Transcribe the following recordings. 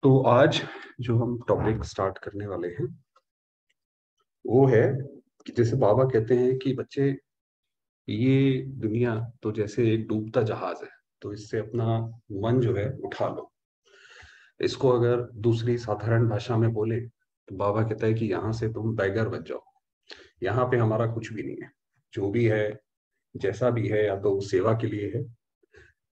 तो आज जो हम टॉपिक स्टार्ट करने वाले हैं वो है कि जैसे बाबा कहते हैं कि बच्चे, ये दुनिया तो जैसे एक डूबता जहाज है, तो इससे अपना मन जो है उठा लो। इसको अगर दूसरी साधारण भाषा में बोले तो बाबा कहता है कि यहाँ से तुम बैगर बन जाओ। यहाँ पे हमारा कुछ भी नहीं है। जो भी है, जैसा भी है, या तो वो सेवा के लिए है,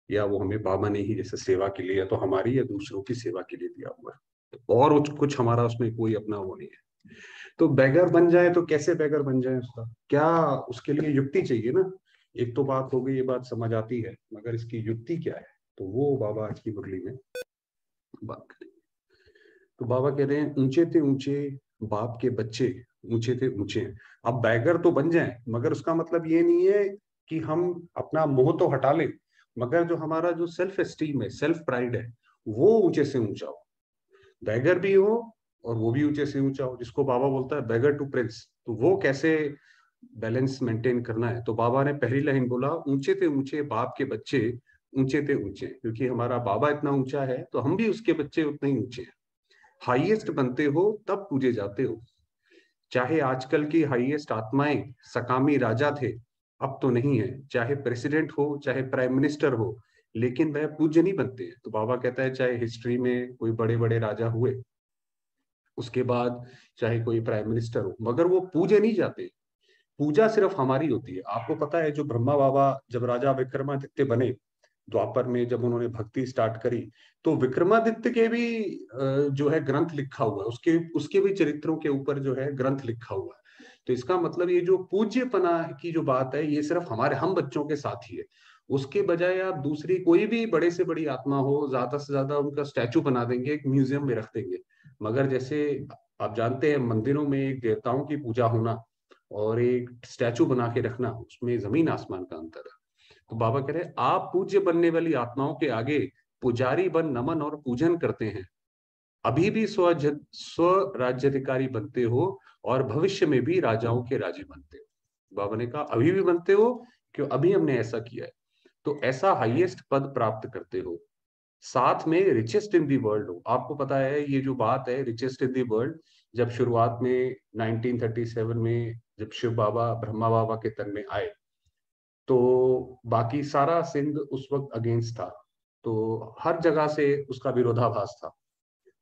या वो हमें बाबा ने ही जैसे सेवा के लिए, या तो हमारी या दूसरों की सेवा के लिए दिया हुआ है। और कुछ हमारा उसमें कोई अपना वो नहीं है। तो बैगर बन जाए तो कैसे बैगर बन जाए, उसका क्या, उसके लिए युक्ति चाहिए ना। एक तो बात हो गई, ये बात समझ आती है, मगर इसकी युक्ति क्या है, तो वो बाबा आज की मुरली में बात करेंगे। तो बाबा कह रहे हैं, ऊंचे थे ऊंचे बाप के बच्चे, ऊंचे थे ऊंचे। अब बैगर तो बन जाए, मगर उसका मतलब ये नहीं है कि हम अपना मोह तो हटा लें, मगर जो हमारा जो सेल्फ एस्टीम है, सेल्फ प्राइड है, वो ऊंचे से ऊंचा हो। बैगर भी हो और वो भी ऊंचे से ऊंचा हो, जिसको बाबा बोलता है बैगर टू प्रिंस। तो वो कैसे बैलेंस मेंटेन करना है, तो बाबा ने पहली लाइन बोला, ऊंचे थे ऊंचे बाप के बच्चे, ऊंचे थे ऊंचे। क्योंकि हमारा बाबा इतना ऊंचा है तो हम भी उसके बच्चे उतने ही ऊंचे हैं। हाईएस्ट बनते हो तब पूजे जाते हो। चाहे आजकल की हाईएस्ट आत्माएं सकामी राजा थे, अब तो नहीं है। चाहे प्रेसिडेंट हो, चाहे प्राइम मिनिस्टर हो, लेकिन वह पूज्य नहीं बनते हैं। तो बाबा कहता है, चाहे हिस्ट्री में कोई बड़े बड़े राजा हुए, उसके बाद चाहे कोई प्राइम मिनिस्टर हो, मगर वो पूजे नहीं जाते। पूजा सिर्फ हमारी होती है। आपको पता है, जो ब्रह्मा बाबा जब राजा विक्रमादित्य बने, द्वापर में जब उन्होंने भक्ति स्टार्ट करी, तो विक्रमादित्य के भी जो है ग्रंथ लिखा हुआ है, उसके उसके भी चरित्रों के ऊपर जो है ग्रंथ लिखा हुआ है। तो इसका मतलब ये जो पूज्यपना की जो बात है, ये सिर्फ हमारे हम बच्चों के साथ ही है। उसके बजाय आप दूसरी कोई भी बड़े से बड़ी आत्मा हो, ज्यादा से ज्यादा उनका स्टैचू बना देंगे, एक म्यूजियम में रख देंगे। मगर जैसे आप जानते हैं, मंदिरों में एक देवताओं की पूजा होना और एक स्टैचू बना के रखना, उसमें जमीन आसमान का अंतर है। तो बाबा कह रहे हैं, आप पूज्य बनने वाली आत्माओं के आगे पुजारी बन नमन और पूजन करते हैं। अभी भी स्व राज्याधिकारी बनते हो और भविष्य में भी राजाओं के राजे बनते हो। बाबा ने कहा, अभी भी बनते हो, क्यों, अभी हमने ऐसा किया है। तो ऐसा हाईएस्ट पद प्राप्त करते हो, साथ में रिचेस्ट इन दी वर्ल्ड हो। आपको पता है ये जो बात है रिचेस्ट इन दी वर्ल्ड, जब शुरुआत में 1937 में जब शिव बाबा ब्रह्मा बाबा के तन में आए, तो बाकी सारा सिंध उस वक्त अगेंस्ट था। तो हर जगह से उसका विरोधाभास था।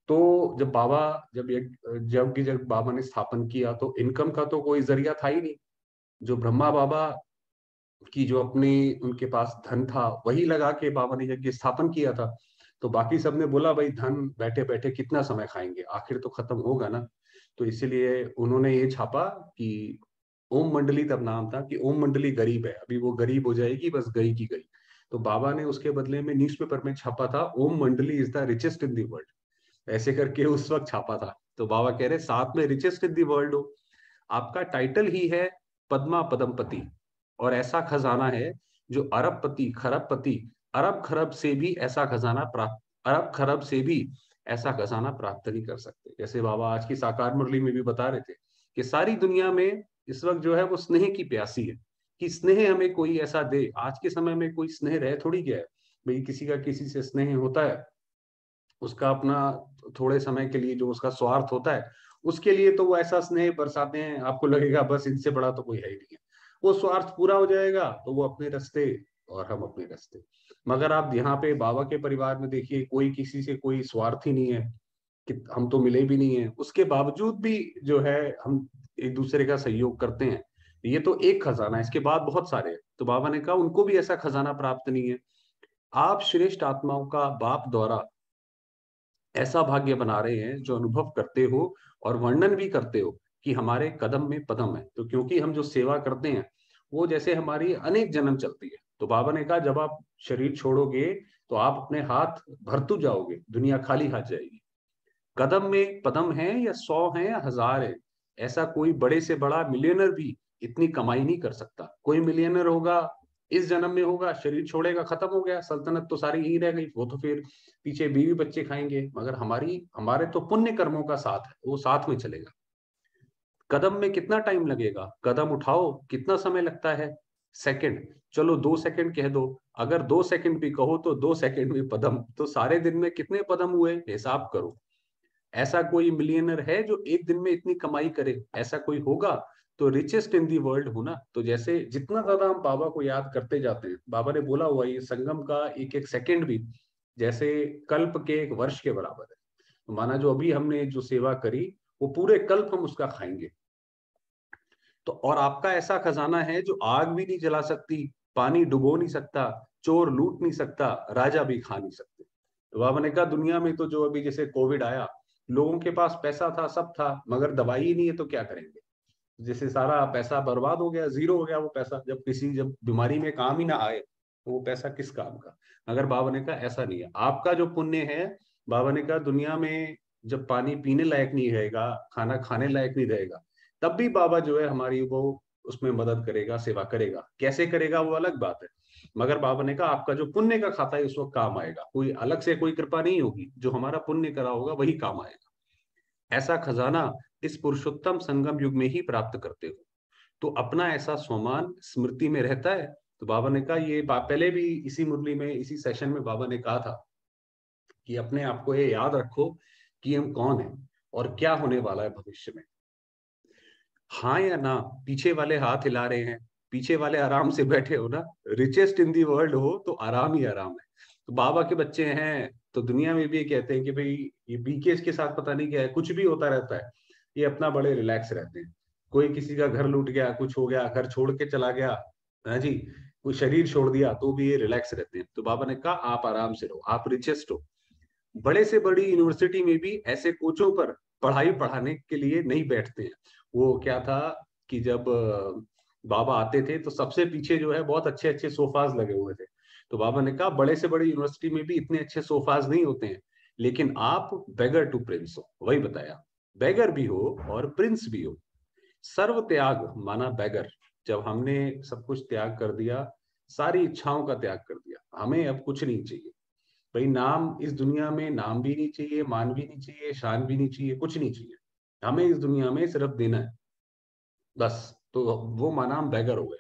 तो जब बाबा, जब बाबा ने स्थापन किया, तो इनकम का तो कोई जरिया था ही नहीं। जो ब्रह्मा बाबा की जो अपनी उनके पास धन था, वही लगा के बाबा ने यज्ञ स्थापन किया था। तो बाकी सबने बोला, भाई धन बैठे बैठे कितना समय खाएंगे, आखिर तो खत्म होगा ना। तो इसीलिए उन्होंने ये छापा कि ओम मंडली, तब नाम था कि ओम मंडली गरीब है, अभी वो गरीब हो जाएगी, बस गई की गई। तो बाबा ने उसके बदले में न्यूज़पेपर में छापा था, ओम मंडली is the richest in the world, ऐसे करके उस वक्त छापा था। तो बाबा कह रहे, साथ में रिचेस्ट इन दी वर्ल्ड हो। आपका टाइटल ही है पद्मा पदमपति, और ऐसा खजाना है जो अरबपति खरबपति, अरब खरब से भी ऐसा खजाना प्राप्त, अरब खरब से भी ऐसा खजाना प्राप्त नहीं कर सकते। जैसे बाबा आज की साकार मुरली में भी बता रहे थे कि सारी दुनिया में इस वक्त जो है वो स्नेह की प्यासी है, कि स्नेह हमें कोई ऐसा दे। आज के समय में कोई स्नेह रह थोड़ी गया है। भाई किसी का किसी से स्नेह होता है, उसका अपना थोड़े समय के लिए जो उसका स्वार्थ होता है, उसके लिए तो वो ऐसा स्नेह बरसाते हैं, आपको लगेगा बस इनसे बड़ा तो कोई है ही नहीं है। वो स्वार्थ पूरा हो जाएगा तो वो अपने रास्ते और हम अपने रास्ते। मगर आप यहाँ पे बाबा के परिवार में देखिए, कोई किसी से कोई स्वार्थ ही नहीं है, कि हम तो मिले भी नहीं है, उसके बावजूद भी जो है हम एक दूसरे का सहयोग करते हैं। ये तो एक खजाना है, इसके बाद बहुत सारे हैं। तो बाबा ने कहा, उनको भी ऐसा खजाना प्राप्त नहीं है। आप श्रेष्ठ आत्माओं का बाप द्वारा ऐसा भाग्य बना रहे हैं जो अनुभव करते हो और वर्णन भी करते हो कि हमारे कदम में पदम है। तो क्योंकि हम जो सेवा करते हैं, वो जैसे हमारी अनेक जन्म चलती है। तो बाबा ने कहा, जब आप शरीर छोड़ोगे तो आप अपने हाथ भरतू जाओगे, दुनिया खाली हाथ जाएगी। कदम में पदम है या 100 है या 1000 है, ऐसा कोई बड़े से बड़ा मिलियनर भी इतनी कमाई नहीं कर सकता। कोई मिलियनर होगा, इस जन्म में होगा, शरीर छोड़ेगा, खत्म हो गया, सल्तनत तो सारी यही रह गई, वो तो फिर पीछे बीवी बच्चे खाएंगे। मगर हमारे तो पुण्य कर्मों का साथ है, वो साथ में चलेगा। कदम में कितना टाइम लगेगा, कदम उठाओ कितना समय लगता है, सेकंड, चलो 2 सेकंड कह दो, अगर 2 सेकंड भी कहो तो 2 सेकंड में पदम, तो सारे दिन में कितने पदम हुए हिसाब करो। ऐसा कोई मिलियनर है जो एक दिन में इतनी कमाई करे? ऐसा कोई होगा तो रिचेस्ट इन दी वर्ल्ड हो ना। तो जैसे जितना ज्यादा हम बाबा को याद करते जाते हैं, बाबा ने बोला हुआ ये संगम का एक एक सेकंड भी जैसे कल्प के एक वर्ष के बराबर है। तो माना जो अभी हमने जो सेवा करी वो पूरे कल्प हम उसका खाएंगे। तो और आपका ऐसा खजाना है जो आग भी नहीं जला सकती, पानी डुबो नहीं सकता, चोर लूट नहीं सकता, राजा भी खा नहीं सकते। तो बाबा ने कहा दुनिया में तो जो अभी जैसे कोविड आया, लोगों के पास पैसा था, सब था, मगर दवाई ही नहीं है, तो क्या करेंगे? जैसे सारा पैसा बर्बाद हो गया, जीरो हो गया वो पैसा, जब बीमारी में काम ही ना आए तो वो पैसा किस काम का? अगर बाबा ने कहा ऐसा नहीं है, आपका जो पुण्य है, बाबा ने कहा दुनिया में जब पानी पीने लायक नहीं रहेगा, खाना खाने लायक नहीं रहेगा, तब भी बाबा जो है हमारी वो उसमें मदद करेगा, सेवा करेगा। कैसे करेगा वो अलग बात है, मगर बाबा ने कहा आपका जो पुण्य का खाता है उस वक्त काम आएगा। कोई अलग से कोई कृपा नहीं होगी, जो हमारा पुण्य करा होगा वही काम आएगा। ऐसा खजाना इस पुरुषोत्तम संगम युग में ही प्राप्त करते हो। तो अपना ऐसा स्वमान स्मृति में रहता है। तो बाबा ने कहा ये पहले भी इसी मुरली में, इसी सेशन में बाबा ने कहा था कि अपने आप को ये याद रखो कि हम कौन हैं और क्या होने वाला है भविष्य में। हाँ या ना? पीछे वाले हाथ हिला रहे हैं, पीछे वाले आराम से बैठे हो ना। रिचेस्ट इन दी वर्ल्ड हो तो आराम ही आराम है। तो बाबा के बच्चे हैं तो दुनिया में भी ये कहते हैं कि भाई ये बीकेएस के साथ पता नहीं क्या है, कुछ भी होता रहता है, ये अपना बड़े रिलैक्स रहते हैं। कोई किसी का घर लूट गया, कुछ हो गया, घर छोड़ के चला गया, है जी, कोई शरीर छोड़ दिया, तो भी ये रिलैक्स रहते हैं। तो बाबा ने कहा आप आराम से रहो, आप रिचेस्ट हो। बड़े से बड़ी यूनिवर्सिटी में भी ऐसे कोचों पर पढ़ाई पढ़ाने के लिए नहीं बैठते हैं। वो क्या था कि जब बाबा आते थे तो सबसे पीछे जो है बहुत अच्छे अच्छे सोफाज लगे हुए थे। तो बाबा ने कहा बड़े से बड़ी यूनिवर्सिटी में भी इतने अच्छे सोफाज नहीं होते हैं, लेकिन आप बेगर टू प्रिंस हो। वही बताया, बेगर भी हो और प्रिंस भी हो। सर्व त्याग माना बेगर। जब हमने सब कुछ त्याग कर दिया, सारी इच्छाओं का त्याग कर दिया, हमें अब कुछ नहीं चाहिए। भाई नाम, इस दुनिया में नाम भी नहीं चाहिए, मान भी नहीं चाहिए, शान भी नहीं चाहिए, कुछ नहीं चाहिए। हमें इस दुनिया में सिर्फ देना है बस। तो वो माना हम बैगर हो गए।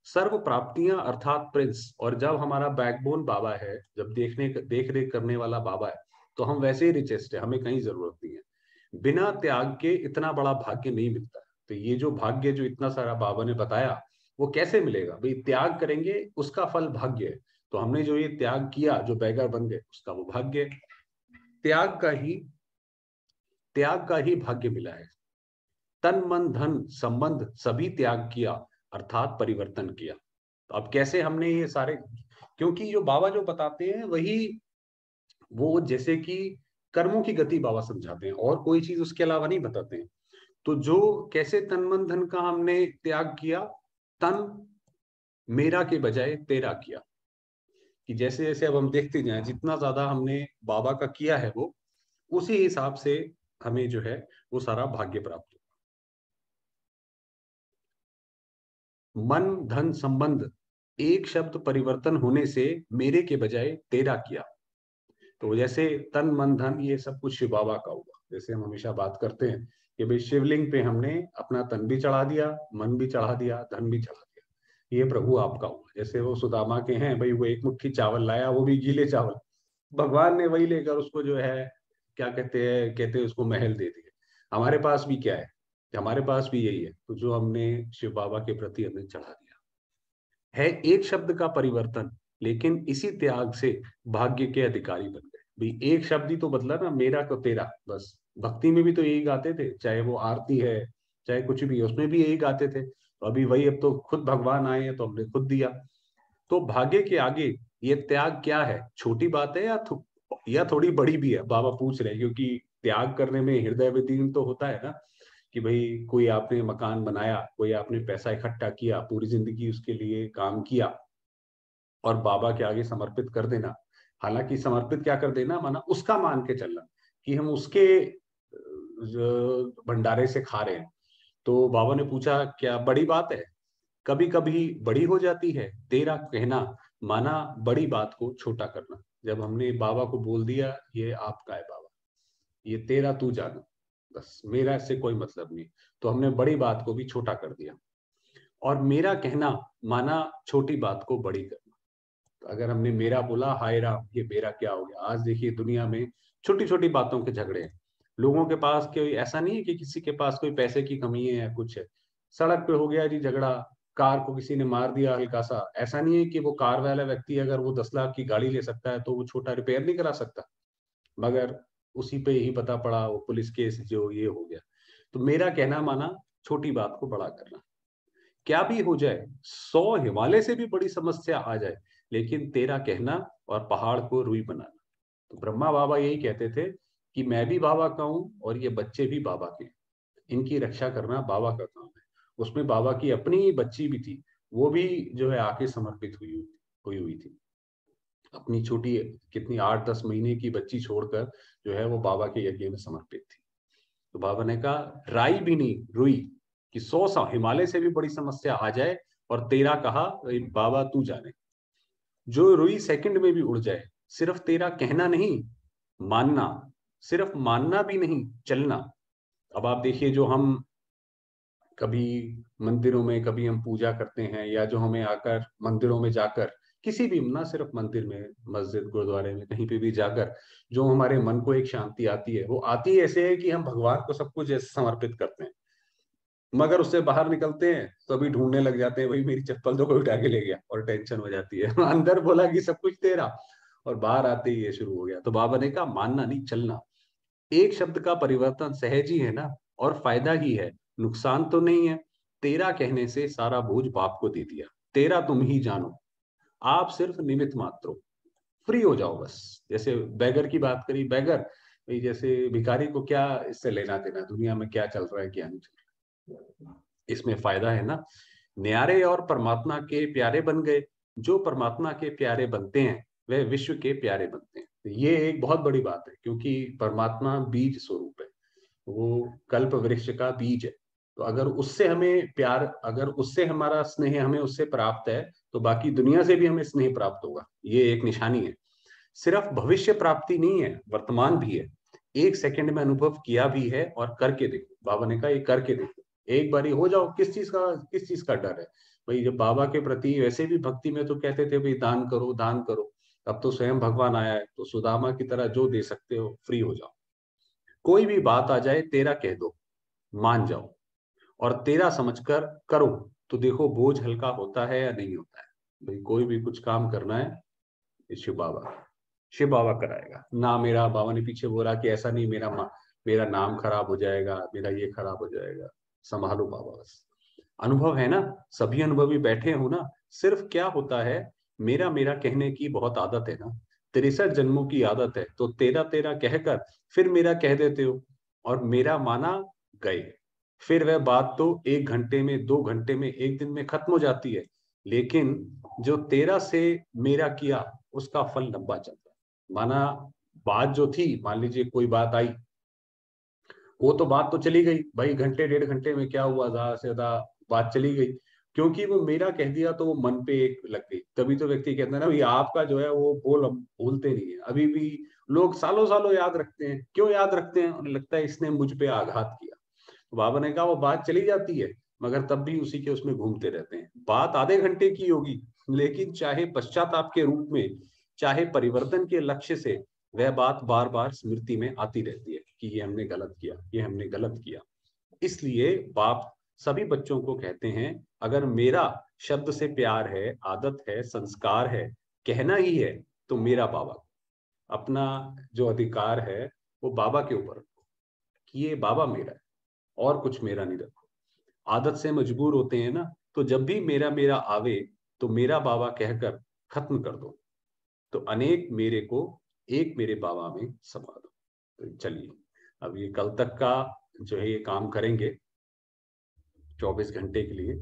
सर्व प्राप्तियां अर्थात प्रिंस। और जब हमारा बैकबोन बाबा है, जब देख रेख करने वाला बाबा है, तो हम वैसे ही रिचेस्ट है, हमें कहीं जरूरत नहीं है। बिना त्याग के इतना बड़ा भाग्य नहीं मिलता। तो ये जो भाग्य जो इतना सारा बाबा ने बताया, वो कैसे मिलेगा? भाई त्याग करेंगे उसका फल भाग्य है। तो हमने जो ये त्याग किया, जो बैगर बन गए, उसका वो भाग्य है। त्याग का ही त्याग का ही भाग्य मिला है। तन मन धन संबंध सभी त्याग किया, अर्थात परिवर्तन किया। तो अब कैसे हमने ये सारे, क्योंकि जो बाबा जो बताते हैं वही, वो जैसे कि कर्मों की गति बाबा समझाते हैं, और कोई चीज उसके अलावा नहीं बताते हैं। तो जो कैसे तन मन धन का हमने त्याग किया, तन मेरा के बजाय तेरा किया। कि जैसे जैसे अब हम देखते जाएं, जितना ज्यादा हमने बाबा का किया है, वो उसी हिसाब से हमें जो है वो सारा भाग्य प्राप्त हो। मन धन संबंध एक शब्द परिवर्तन होने से मेरे के बजाय तेरा किया। तो जैसे तन मन धन ये सब कुछ शिव बाबा का हुआ। जैसे हम हमेशा बात करते हैं कि भाई शिवलिंग पे हमने अपना तन भी चढ़ा दिया, मन भी चढ़ा दिया, धन भी चढ़ा दिया, ये प्रभु आपका हुआ। जैसे वो सुदामा के हैं भाई, वो एक मुट्ठी चावल लाया, वो भी गीले चावल, भगवान ने वही लेकर उसको जो है क्या कहते हैं उसको महल दे दिए। हमारे पास भी क्या है? हमारे पास भी यही है। तो जो हमने शिव बाबा के प्रति हमने चढ़ा दिया है, एक शब्द का परिवर्तन, लेकिन इसी त्याग से भाग्य के अधिकारी बन गए। भाई एक शब्द ही तो बदला ना, मेरा को तेरा, बस। भक्ति में भी तो यही गाते थे, चाहे वो आरती है, चाहे कुछ भी है, उसमें भी यही गाते थे। तो अभी वही, अब तो खुद भगवान आए हैं तो हमने खुद दिया। तो भाग्य के आगे ये त्याग क्या है? छोटी बात है या थोड़ी बड़ी भी है? बाबा पूछ रहे हैं, क्योंकि त्याग करने में हृदय विदीर्ण तो होता है ना। कि भाई कोई आपने मकान बनाया, कोई आपने पैसा इकट्ठा किया, पूरी जिंदगी उसके लिए काम किया, और बाबा के आगे समर्पित कर देना। हालांकि समर्पित क्या कर देना, माना उसका मान के चलना कि हम उसके भंडारे से खा रहे हैं। तो बाबा ने पूछा क्या बड़ी बात है? कभी कभी बड़ी हो जाती है तेरा कहना, माना बड़ी बात को छोटा करना। जब हमने बाबा को बोल दिया ये आपका है बाबा, ये तेरा तू जाना, बस मेरा इससे कोई मतलब नहीं, तो हमने बड़ी बात को भी छोटा कर दिया। और मेरा कहना माना छोटी बात को बड़ी करना। तो अगर हमने मेरा बोला, हाय राम, ये मेरा क्या हो गया। आज देखिए दुनिया में छोटी छोटी बातों के झगड़े हैं। लोगों के पास कोई ऐसा नहीं है कि किसी के पास कोई पैसे की कमी है या कुछ है, सड़क पे हो गया जी झगड़ा, कार को किसी ने मार दिया हल्का सा, ऐसा नहीं है कि वो कार वाला व्यक्ति अगर वो 10 लाख की गाड़ी ले सकता है तो वो छोटा रिपेयर नहीं करा सकता, मगर उसी पे ही पता पड़ा वो पुलिस केस जो ये हो गया। तो मेरा कहना माना छोटी बात को बड़ा करना। क्या भी हो जाए, 100 हिमालय से भी बड़ी समस्या आ जाए, लेकिन तेरा कहना और पहाड़ को रुई बनाना। तो ब्रह्मा बाबा यही कहते थे कि मैं भी बाबा का हूं और ये बच्चे भी बाबा के, इनकी रक्षा करना बाबा का काम है। उसमें बाबा की अपनी बच्ची भी थी, वो भी जो है आके समर्पित हुई थी। अपनी छोटी कितनी 8-10 महीने की बच्ची छोड़कर जो है वो बाबा के यज्ञ में समर्पित थी। तो बाबा ने कहा राई भी नहीं रुई, कि 100 हिमालय से भी बड़ी समस्या आ जाए और तेरा कहा बाबा तू जाने, जो रुई सेकंड में भी उड़ जाए, सिर्फ तेरा कहना नहीं मानना, सिर्फ मानना भी नहीं चलना। अब आप देखिए, जो हम कभी मंदिरों में कभी हम पूजा करते हैं, या जो हमें आकर मंदिरों में जाकर, किसी भी ना सिर्फ मंदिर में, मस्जिद गुरुद्वारे में कहीं पे भी जाकर जो हमारे मन को एक शांति आती है, वो आती ऐसे है कि हम भगवान को सब कुछ ऐसे समर्पित करते हैं, मगर उससे बाहर निकलते हैं तो अभी ढूंढने लग जाते हैं, भाई मेरी चप्पल तो कोई उठा के ले गया, और टेंशन हो जाती है। अंदर बोला कि सब कुछ तेरा, और बाहर आते ही ये शुरू हो गया। तो बाबा ने कहा मानना नहीं चलना। एक शब्द का परिवर्तन सहज ही है ना, और फायदा ही है, नुकसान तो नहीं है। तेरा कहने से सारा बोझ बाप को दे दिया, तेरा तुम ही जानो, आप सिर्फ निमित्त मात्र हो, फ्री हो जाओ बस। जैसे बैगर की बात करी, बैगर भाई जैसे भिखारी को क्या इससे लेना देना, दुनिया में क्या चल रहा है क्या नहीं चल रहा है, इसमें फायदा है ना। न्यारे और परमात्मा के प्यारे बन गए। जो परमात्मा के प्यारे बनते हैं वह विश्व के प्यारे बनते हैं। तो ये एक बहुत बड़ी बात है, क्योंकि परमात्मा बीज स्वरूप है, वो कल्प वृक्ष का बीज है। तो अगर उससे हमें प्यार, अगर उससे हमारा स्नेह हमें उससे प्राप्त है, तो बाकी दुनिया से भी हमें स्नेह प्राप्त होगा। ये एक निशानी है। सिर्फ भविष्य प्राप्ति नहीं है, वर्तमान भी है। एक सेकंड में अनुभव किया भी है, और करके देखो। बाबा ने कहा ये करके देखो, एक बारी हो जाओ। किस चीज का डर है भाई। जब बाबा के प्रति वैसे भी भक्ति में तो कहते थे भाई दान करो दान करो, अब तो स्वयं भगवान आया है, तो सुदामा की तरह जो दे सकते हो फ्री हो जाओ। कोई भी बात आ जाए तेरा कह दो, मान जाओ, और तेरा समझकर करो, तो देखो बोझ हल्का होता है या नहीं होता है। भाई कोई भी कुछ काम करना है, ये शिव बाबा कराएगा ना। मेरा बाबा ने पीछे बोला कि ऐसा नहीं, मेरा नाम खराब हो जाएगा, मेरा ये खराब हो जाएगा, संभालो बाबा बस। अनुभव है ना, सभी अनुभवी बैठे हो ना। सिर्फ क्या होता है, मेरा मेरा कहने की बहुत आदत है ना, 63 जन्मों की आदत है, तो तेरा तेरा कहकर फिर मेरा कह देते हो, और मेरा माना गए। फिर वह बात तो 1 घंटे में, 2 घंटे में, एक दिन में खत्म हो जाती है, लेकिन जो तेरा से मेरा किया उसका फल लंबा चलता है। माना बात जो थी, मान लीजिए कोई बात आई, वो तो बात तो चली गई भाई, घंटे 1.5 घंटे में क्या हुआ, ज्यादा से ज्यादा बात चली गई, क्योंकि वो मेरा कह दिया तो वो मन पे एक लग गई। तभी तो व्यक्ति कहता है ना, भाई आपका जो है वो बोल हम भूलते नहीं है। अभी भी लोग सालों सालों याद रखते हैं। क्यों याद रखते हैं? उन्हें लगता है इसने मुझ पे आघात किया। तो बाबा ने कहा वो बात चली जाती है, मगर तब भी उसी के उसमें घूमते रहते हैं। बात आधे घंटे की होगी, लेकिन चाहे पश्चाताप के रूप में, चाहे परिवर्तन के लक्ष्य से, वह बात बार बार स्मृति में आती रहती है कि ये हमने गलत किया, ये हमने गलत किया। इसलिए बाप सभी बच्चों को कहते हैं, अगर मेरा शब्द से प्यार है, आदत है, संस्कार है, कहना ही है, तो मेरा बाबा, अपना जो अधिकार है वो बाबा के ऊपर रखो, कि ये बाबा मेरा है, और कुछ मेरा नहीं रखो। आदत से मजबूर होते हैं ना, तो जब भी मेरा मेरा आवे, तो मेरा बाबा कहकर खत्म कर दो, तो अनेक मेरे को एक मेरे बाबा में समा दो। तो चलिए, अब ये कल तक का जो है ये काम करेंगे 24 घंटे के लिए,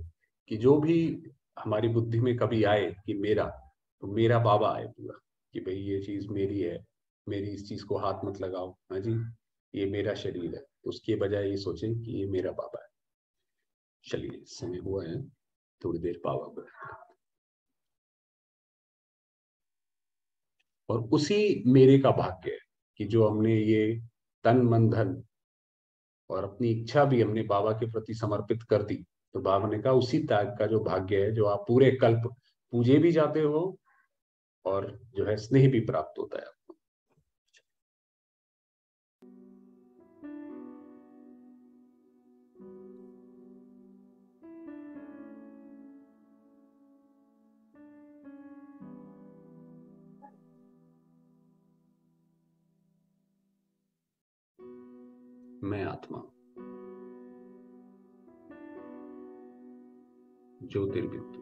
कि जो भी हमारी बुद्धि में कभी आए कि मेरा, तो मेरा बाबा आए पूरा, कि भाई ये चीज मेरी है, मेरी इस चीज को हाथ मत लगाओ, हाँ जी, ये मेरा शरीर है। तो उसके बजाय ये सोचें कि ये मेरा बाबा है। चलिए, समय हुआ है, थोड़ी देर बाबा को। और उसी मेरे का भाग्य है कि जो हमने ये तन मन धन और अपनी इच्छा भी हमने बाबा के प्रति समर्पित कर दी, तो बाबा ने कहा उसी त्याग का जो भाग्य है, जो आप पूरे कल्प पूजे भी जाते हो और जो है स्नेह भी प्राप्त होता है। मैं आत्मा ज्योतिर्बिंदु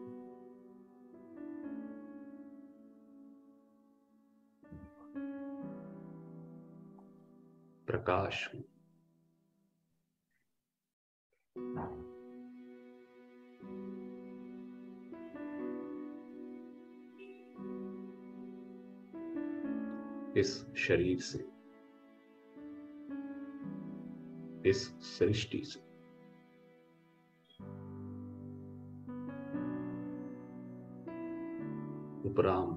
प्रकाश हूं। इस शरीर से, इस सृष्टि से उपराम,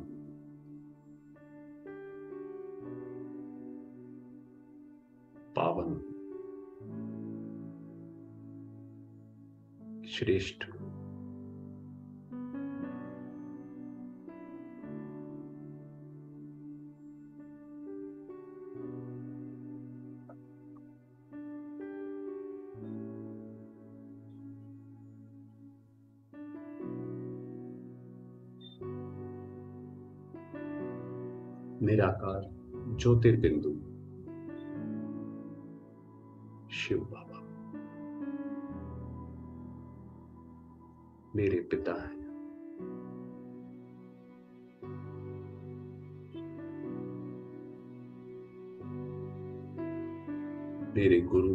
पावन, श्रेष्ठ, निराकार ज्योतिर्बिंदु शिव बाबा मेरे पिता हैं। मेरे गुरु,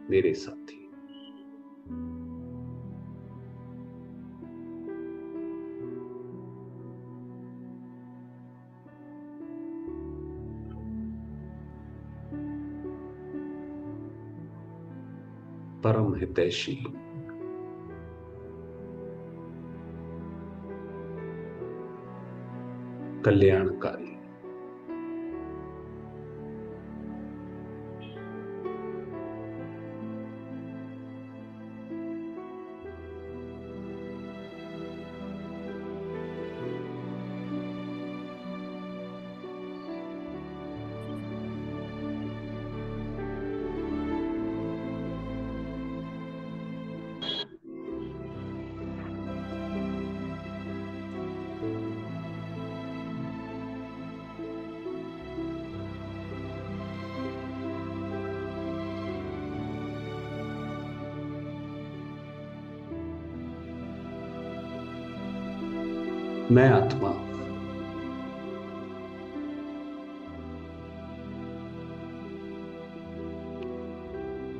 मेरे साथी। परम हितैषी, कल्याणकारी, मैं आत्मा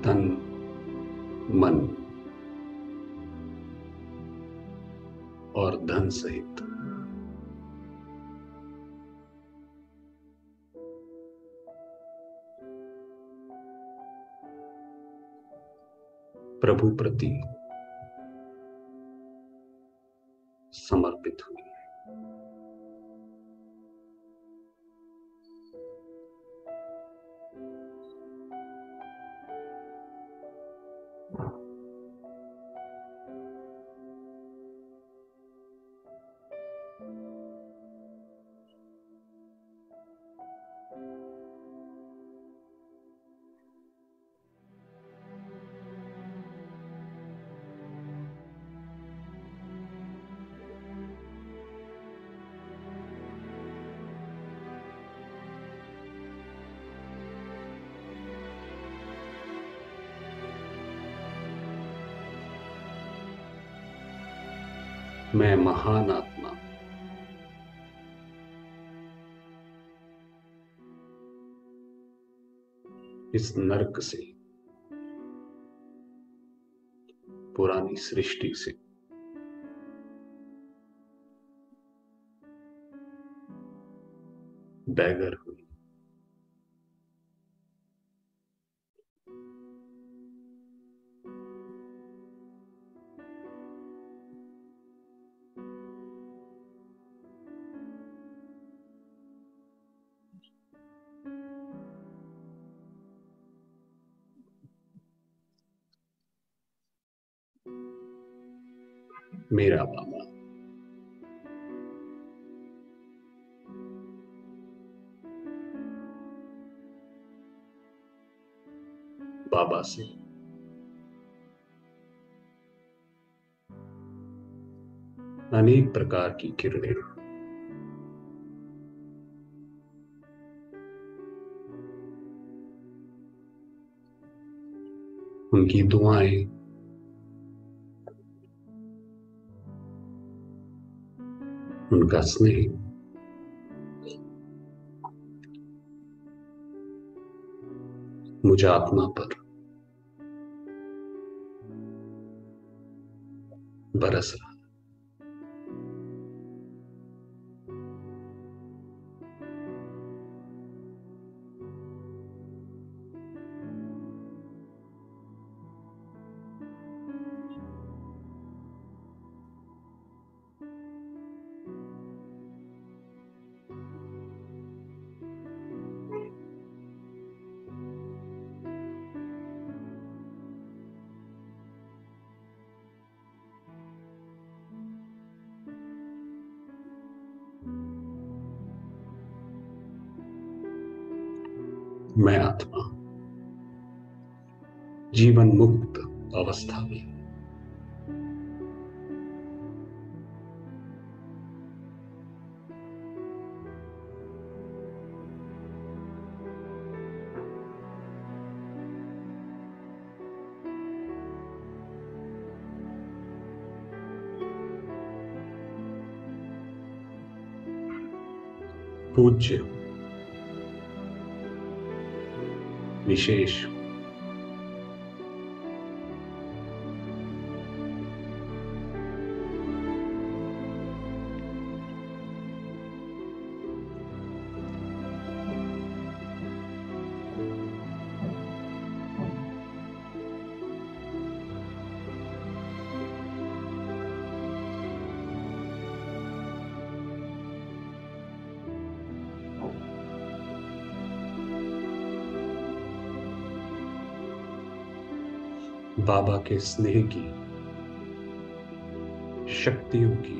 तन, मन और धन सहित प्रभु प्रति समर्पित हुई। मैं महान आत्मा इस नरक से, पुरानी सृष्टि से बैगर हुई। मेरा बाबा। बाबा से अनेक प्रकार की किरणें, उनकी दुआएं, उनका स्नेह मुझे आत्मा पर बरस रहा। मैं आत्मा जीवन मुक्त अवस्था में पूज्य, विशेष, बाबा के स्नेह की, शक्तियों की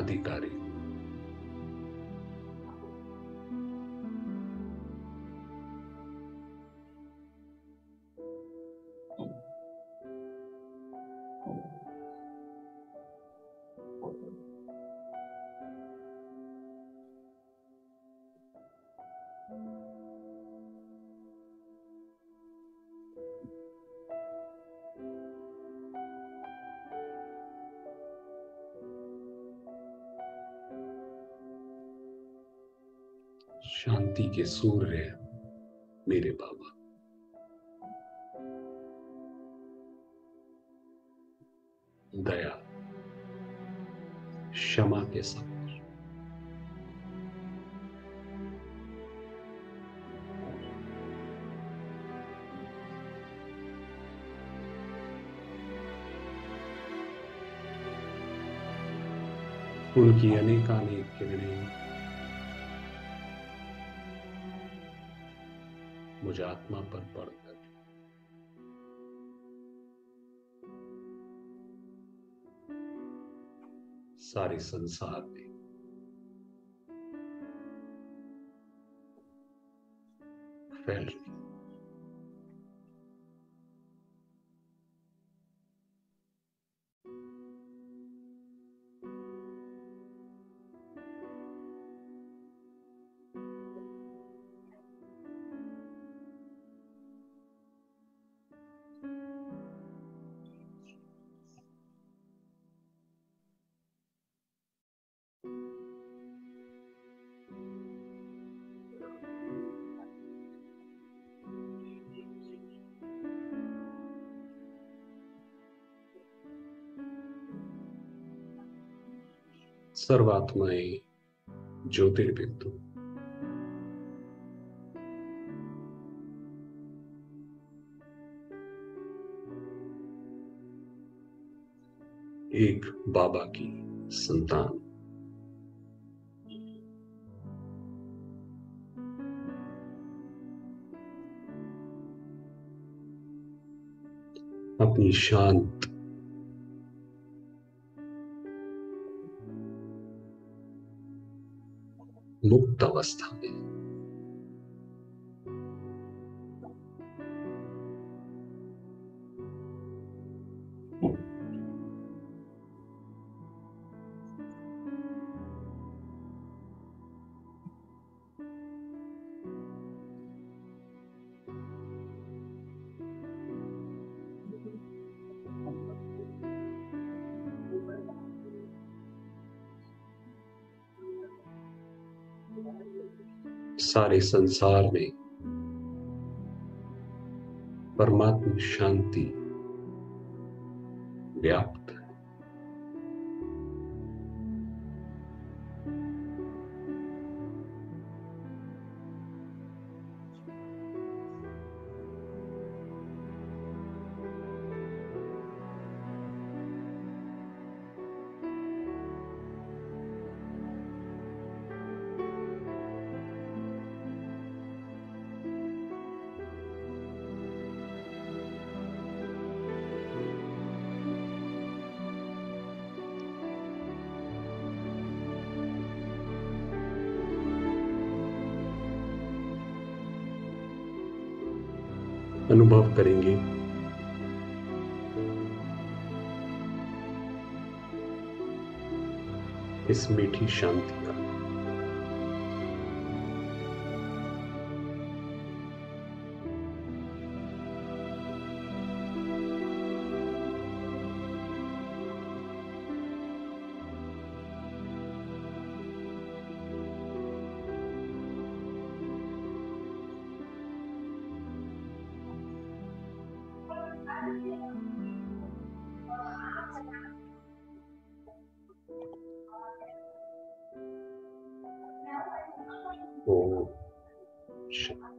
अधिकारी। शांति के सूर्य मेरे बाबा, दया, क्षमा के सागर, उनकी अनेकानेक किरणें मुझे आत्मा पर पड़कर सारे संसार में फैल रही। सर्वात्माएं ज्योतिर्बिंदु, एक बाबा की संतान, अपनी शांत मुक्त अवस्था में। सारे संसार में परमात्मा शांति व्याप्त है। अनुभव करेंगे इस मीठी शांति का। ओम शांति।